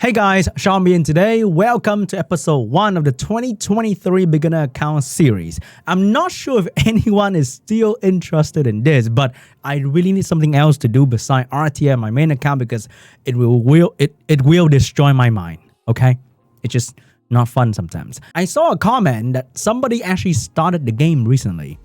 Hey guys, SeanB, and today, welcome to episode 1 of the 2023 Beginner Account series. I'm not sure if anyone is still interested in this, but I really need something else to do beside RTM, my main account, because it will destroy my mind, okay? It's just not fun sometimes. I saw a comment that somebody actually started the game recently,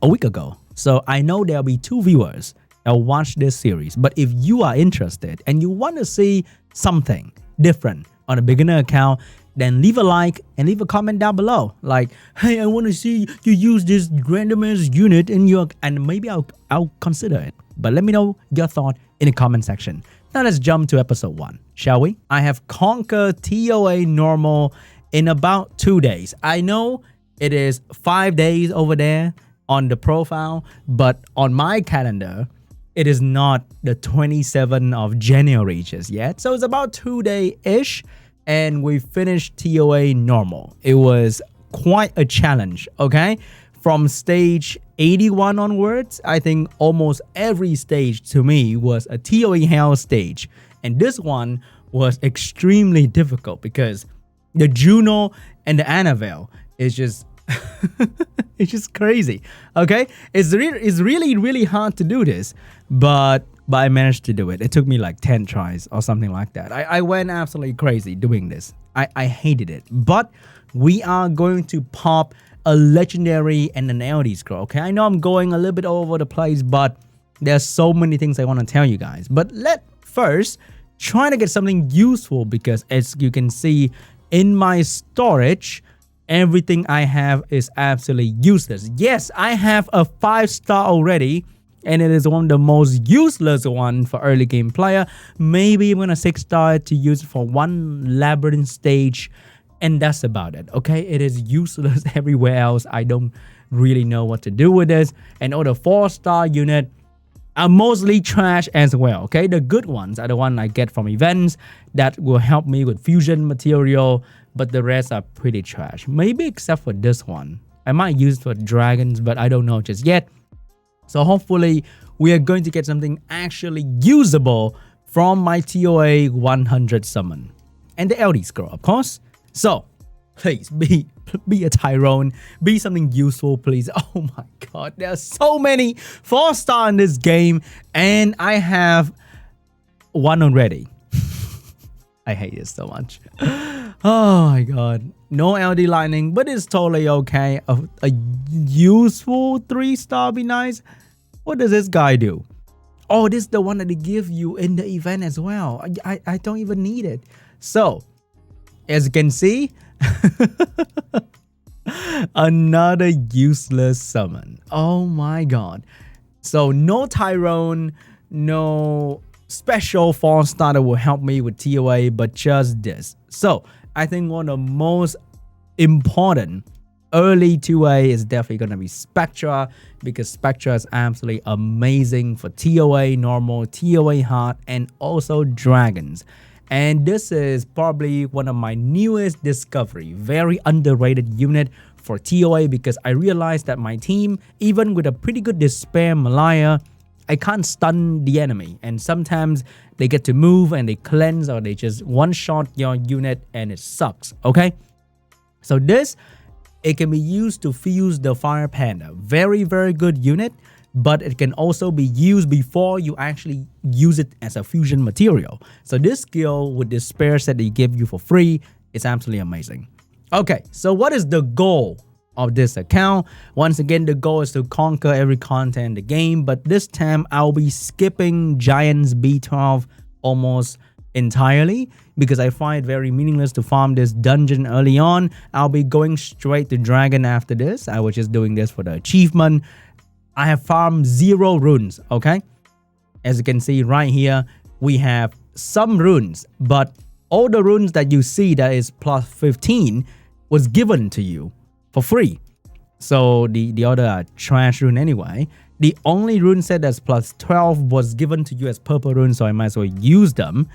a week ago. So I know there'll be 2 viewers that'll watch this series. But if you are interested and you want to see something different on a beginner account, then leave a like and leave a comment down below. Like, hey, I want to see you use this randomized unit in your, and maybe I'll consider it. But let me know your thought in the comment section. Now let's jump to episode 1, shall we? I have conquered TOA normal in about 2 days. I know it is 5 days over there on the profile, but on my calendar, it is not the 27th of January just yet. So it's about 2 days-ish, and we finished TOA normal. It was quite a challenge, okay? From stage 81 onwards, I think almost every stage to me was a TOA hell stage. And this one was extremely difficult because the Juno and the Annabelle is just... it's just crazy, okay? It's really hard to do this, but I managed to do it. It took me like 10 tries or something like that. I went absolutely crazy doing this. I hated it, but we are going to pop a legendary and an LD scroll, okay? I know I'm going a little bit all over the place, but there's so many things I want to tell you guys. But let first try to get something useful, because as you can see in my storage, everything I have is absolutely useless. Yes, I have a 5-star already, and it is one of the most useless one for early game player. Maybe I'm gonna 6-star it to use it for one labyrinth stage, and that's about it, okay? It is useless everywhere else. I don't really know what to do with this. And all the 4-star unit are mostly trash as well, okay? The good ones are the ones I get from events that will help me with fusion material, but the rest are pretty trash. Maybe except for this one. I might use it for dragons, but I don't know just yet. So hopefully we are going to get something actually usable from my TOA 100 summon. And the LD scroll, of course. So please be a Tyrone, be something useful, please. Oh my god, there are so many 4-star in this game, and I have one already. I hate it so much. Oh my god, no LD lightning, but it's totally okay. A useful 3-star be nice. What does this guy do? Oh, this is the one that they give you in the event as well. I don't even need it. So as you can see, another useless summon. Oh my god. So no Tyrone, no special 4-star that will help me with TOA, but just this. So I think one of the most important early 2A is definitely going to be Spectra, because Spectra is absolutely amazing for TOA normal, TOA hard, and also dragons. And this is probably one of my newest discovery, very underrated unit for TOA, because I realized that my team, even with a pretty good Despair Malaya, I can't stun the enemy, and sometimes they get to move and they cleanse, or they just one-shot your unit and it sucks, okay? So this, it can be used to fuse the Fire Panda. Very good unit, but it can also be used before you actually use it as a fusion material. So this skill with this spare set they give you for free is absolutely amazing. Okay, so what is the goal of this account? Once again, the goal is to conquer every content in the game, but this time I'll be skipping Giants B12 almost entirely, because I find it very meaningless to farm this dungeon early on. I'll be going straight to Dragon after this. I was just doing this for the achievement. I have farmed 0 runes, okay? As you can see right here, we have some runes, but all the runes that you see that is plus 15 was given to you for free. So the other are trash rune anyway. The only rune set that's plus 12 was given to you as purple runes, so I might as well use them.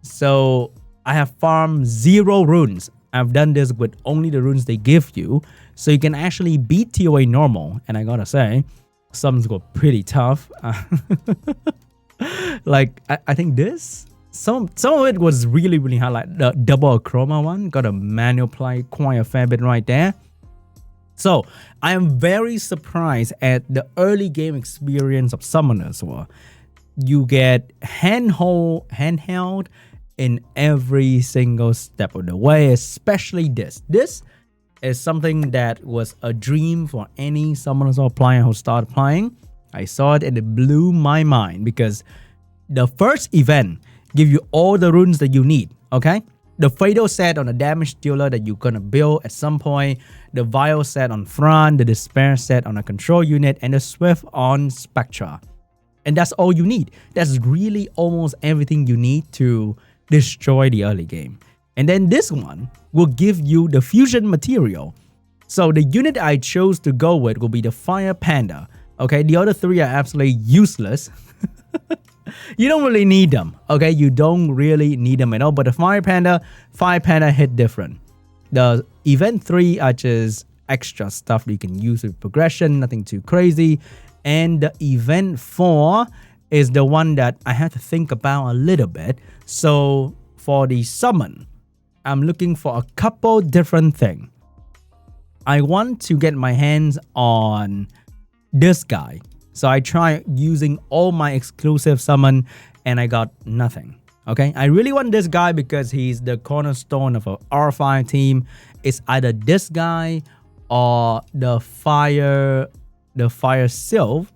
So I have farmed 0 runes. I've done this with only the runes they give you, so you can actually beat TOA normal. And I gotta say, some got pretty tough. Like I think this some of it was really hard, like the double chroma one. Got a manual play quite a fair bit right there. So I am very surprised at the early game experience of Summoners. You get handheld in every single step of the way, especially this. This is something that was a dream for any Summoners player who started playing. I saw it and it blew my mind because the first event give you all the runes that you need, okay? The Fatal set on the damage dealer that you're gonna build at some point, the Vial set on Thran, the Despair set on a control unit, and the Swift on Spectra. And that's all you need. That's really almost everything you need to destroy the early game. And then this one will give you the fusion material. So the unit I chose to go with will be the Fire Panda. Okay, the other three are absolutely useless. You don't really need them, okay? You don't really need them at all. But the Fire Panda hit different. The Event 3 are just extra stuff that you can use with progression, nothing too crazy. And the Event 4 is the one that I have to think about a little bit. So for the summon, I'm looking for a couple different things. I want to get my hands on this guy. So I tried using all my exclusive summon and I got nothing. Okay, I really want this guy because he's the cornerstone of a R5 team. It's either this guy or the fire Sylph.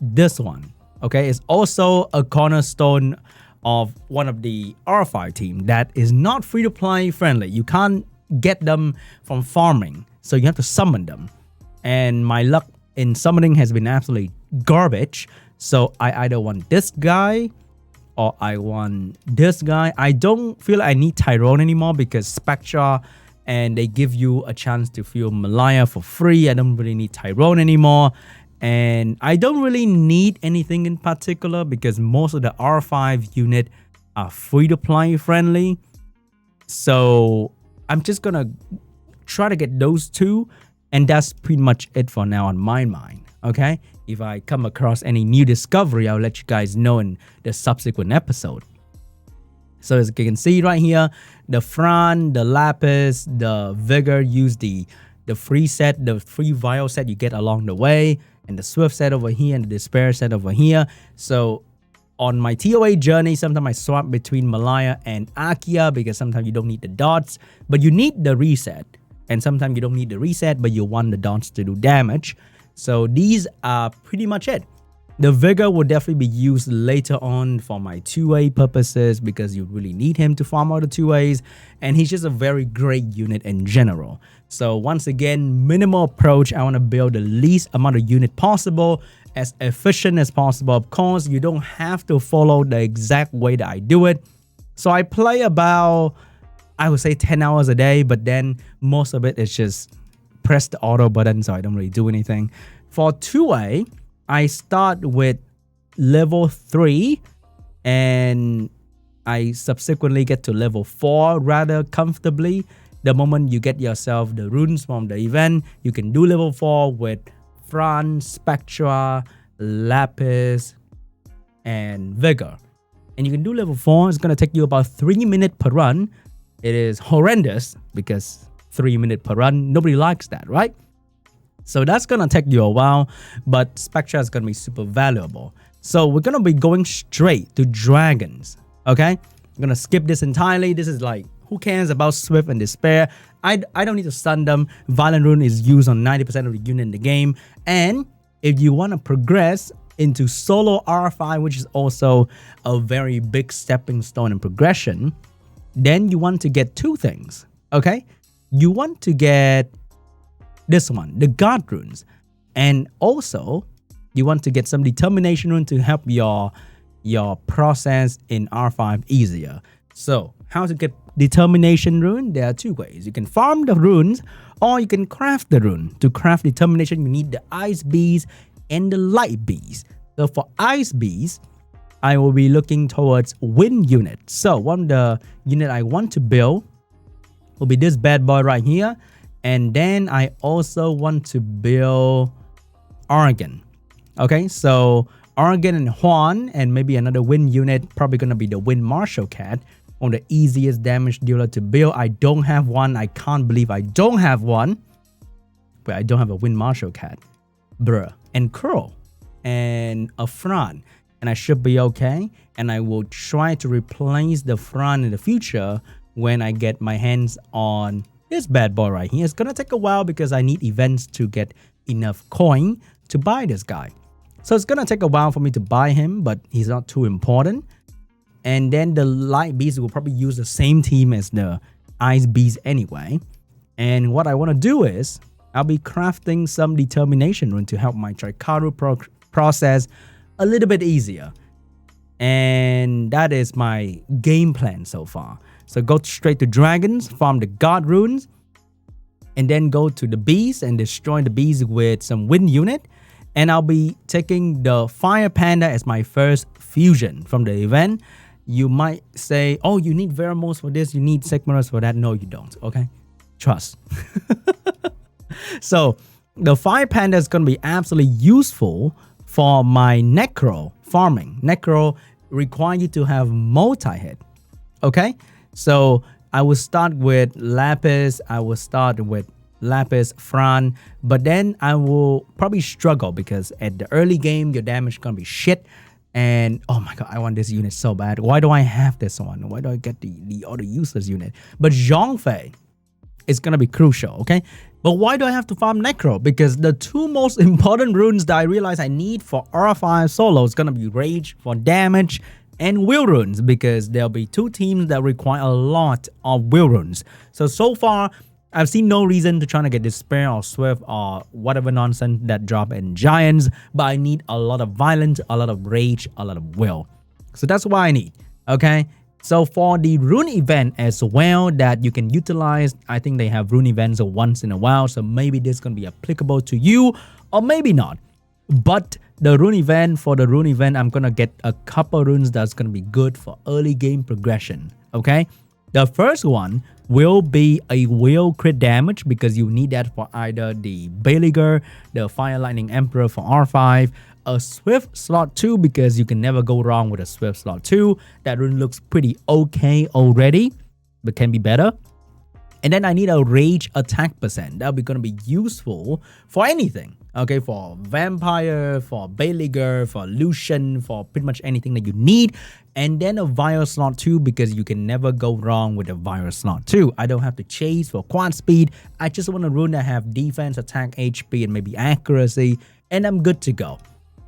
This one. Okay, it's also a cornerstone of one of the R5 team that is not free to play friendly. You can't get them from farming, so you have to summon them. And my luck in summoning has been absolutely garbage. So I either want this guy or I want this guy. I don't feel I need Tyrone anymore because Spectra and they give you a chance to feel Malaya for free. I don't really need Tyrone anymore. And I don't really need anything in particular because most of the R5 unit are free to play friendly. So I'm just gonna try to get those two. And that's pretty much it for now on my mind, okay? If I come across any new discovery, I'll let you guys know in the subsequent episode. So as you can see right here, the Thran, the Lapis, the Vigor use the free set, the free Vial set you get along the way, and the Swift set over here, and the Despair set over here. So on my TOA journey, sometimes I swap between Malaya and Akia because sometimes you don't need the dots, but you need the reset. And sometimes you don't need the reset, but you want the dots to do damage. So these are pretty much it. The Vigor will definitely be used later on for my 2A purposes because you really need him to farm out the 2As. And he's just a very great unit in general. So once again, minimal approach. I want to build the least amount of unit possible, as efficient as possible. Of course, you don't have to follow the exact way that I do it. So I play about, I would say 10 hours a day, but then most of it is just press the auto button, so I don't really do anything. For 2A, I start with level 3 and I subsequently get to level 4 rather comfortably. The moment you get yourself the runes from the event, you can do level 4 with Thran, Spectra, Lapis, and Vigor. And you can do level 4. It's going to take you about 3 minutes per run. It is horrendous because 3 minutes per run, nobody likes that, right? So that's going to take you a while, but Spectra is going to be super valuable. So we're going to be going straight to dragons, okay? I'm going to skip this entirely. This is like, who cares about Swift and Despair? I don't need to stun them. Violent Rune is used on 90% of the unit in the game. And if you want to progress into solo R5, which is also a very big stepping stone in progression, then you want to get two things, okay? You want to get this one, the God runes. And also, you want to get some determination rune to help your process in R5 easier. So, how to get determination rune? There are two ways. You can farm the runes or you can craft the rune. To craft determination, you need the ice bees and the light bees. So for ice bees, I will be looking towards wind unit. So one of the unit I want to build will be this bad boy right here. And then I also want to build Argon. Okay, so Argan and Juan, and maybe another wind unit, probably going to be the Wind Marshal Cat, on the easiest damage dealer to build. I don't have one. I can't believe I don't have one. But I don't have a Wind Marshal Cat. Bruh. And Curl. And a Fran. And I should be okay. And I will try to replace the Fran in the future when I get my hands on this bad boy right here. It's going to take a while because I need events to get enough coin to buy this guy. So it's going to take a while for me to buy him, but he's not too important. And then the Light Beast will probably use the same team as the Ice Beast anyway. And what I want to do is I'll be crafting some determination rune to help my Trikaru process a little bit easier. And that is my game plan so far. So go straight to dragons, farm the god runes, and then go to the beast and destroy the beast with some wind unit. And I'll be taking the Fire Panda as my first fusion from the event. You might say, oh, you need Veramos for this, you need Sigmarus for that. No, you don't, okay? Trust. So the Fire Panda is going to be absolutely useful for my necro farming. Necro require you to have multi-hit, okay? So I will start with Lapis, Fran, but then I will probably struggle because at the early game, your damage is going to be shit. And oh my god, I want this unit so bad. Why do I have this one? Why do I get the other useless unit? But Zhongfei is going to be crucial, okay? But why do I have to farm Necro? Because the two most important runes that I realize I need for R5 solo is going to be Rage for damage and Will runes, because there'll be two teams that require a lot of Will runes. So far, I've seen no reason to try to get Despair or Swift or whatever nonsense that drop in Giants, but I need a lot of Violence, a lot of Rage, a lot of Will. So that's what I need, okay? So for the Rune event as well that you can utilize, I think they have Rune events once in a while, so maybe this is going to be applicable to you, or maybe not. But the Rune event, I'm going to get a couple runes that's going to be good for early game progression, okay? The first one will be a Will crit damage, because you need that for either the Beleaguer, the Fire Lightning Emperor for R5, a Swift slot 2, because you can never go wrong with a Swift slot 2. That rune looks pretty okay already, but can be better. And then I need a Rage attack percent. That'll be going to be useful for anything. Okay, for Vampire, for Beleaguer, for Lucian, for pretty much anything that you need. And then a Virus slot 2, because you can never go wrong with a Virus slot 2. I don't have to chase for quad speed. I just want a rune that have defense, attack, HP, and maybe accuracy. And I'm good to go.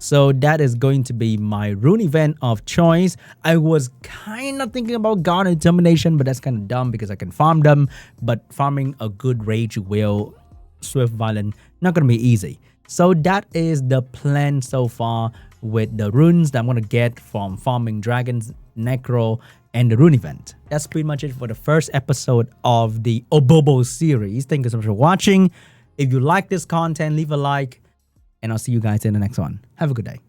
So that is going to be my rune event of choice. I was kind of thinking about Guard and Determination, but that's kind of dumb because I can farm them. But farming a good Rage, Will, Swift, Violent, not going to be easy. So that is the plan so far with the runes that I'm going to get from farming Dragons, Necro, and the Rune event. That's pretty much it for the first episode of the Obobo series. Thank you so much for watching. If you like this content, leave a like. And I'll see you guys in the next one. Have a good day.